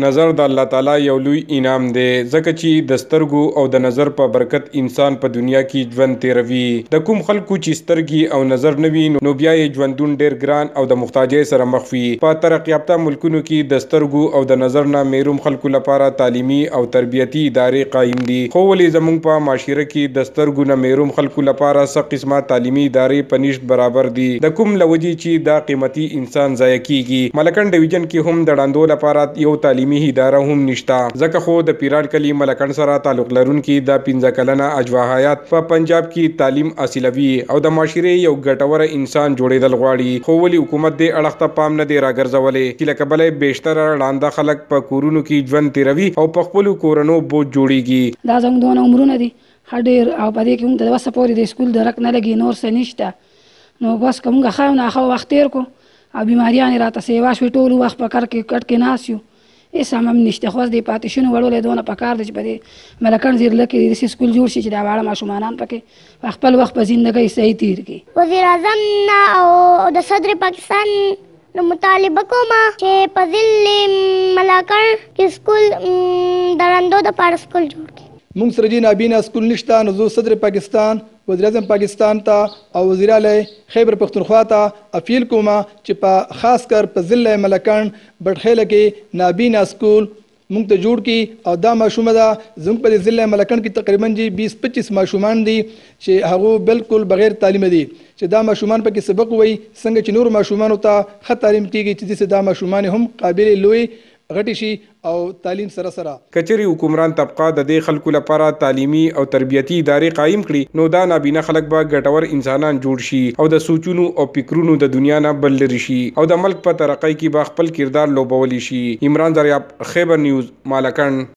نظر د الله تعالی یو لوی انعام دی ځکه چې د سترګو او د نظر په برکت انسان په دنیا کې ژوند تیروي د کوم خلکو چې سترګې او نظر نه وي نو بیا یې ژوندون ډیر ګران او د محتاجۍ سره مخ وي په ترقی یافته ملکونو کې د سترګو او د نظر نه محروم خلکو لپاره تعلیمي او تربیتی ادارې قایم دي خو ولې زموږ په معاشره کې د سترګو نه محروم خلکو لپاره څه قسمه تعلیمي ادارې په نشت برابر دي د کوم لوجې چې دا قیمتي انسان ضایع کیږي ملکن ډیویژن کې هم د ډاندو لپاره یو تعلیمي اداره هم نشتا ځکه خو د پیراډ کلی ملکن سره تعلق لرونکي د 15 کلنه اجوا حیات په پنجاب کې تعلیم حاصلوي او د معاشره یو ګټور انسان جوړیدل غواړي خو ولې حکومت دې اړخ ته پام نه دی راګرځولې چې لکه بلې بیشتره لاندې خلک په کورونو کې ژوند تیروي او په خپل کورونو بوج جوړیږي دا زموږ دونه عمرونه دي هډیر او په دې کې هم د وسه پورې د سکول درک نه لګي نور څه نشته نو بس کومه خاو نه خو وخت تیر کو او بیماریان راته سیوا شو ټول وخت په کار کې کټ کې ناسیو ایس هم نشته خو د پاتیشن وړولې دونه په کار د چې په ملکان زیر لکه د سکول جوړ شي چې دا واړه ماشومان پکې خپل وخت په ژوندۍ صحیح تیر کی وزیر اعظم او د صدر پاکستان نو مطالبه کوم چې په ځل ملکان کې سکول درندو د پاره سکول جوړ کی مونږ سره جی نابینا سکول نشته نو زه صدر پاکستان وزیر اعظم پاکستان ته او وزیر اعلی خیبر پختونخوا ته اپیل کوم چې په خاص کر په ضلع ملکان بټخیله کې نابینا سکول مونږ ته جوړ کی او دا ماشومه ده زموږ په ضلع ملکان کې تقریبا 20-25 ماشومان دي چې هغه بالکل بغیر تعلیم دي چې دا ماشومان پکې سبق وای څنګه چې نور ماشومان ته ښه تعلیم کیږي چې دا ماشومان هم قابل لوی غټی شي او تعلیم سره کچری حکمران طبقه د دې خلکو لپاره تعلیمي او تربیتی ادارې قایم کړي نو دا نابینا خلک به ګټور انسانان جوړ شي او د سوچونو او فکرونو د دنیا نه بل لري شي او د ملک په ترقۍ کې به خپل کردار لوبولی شي عمران دریاب خیبر نیوز مالکان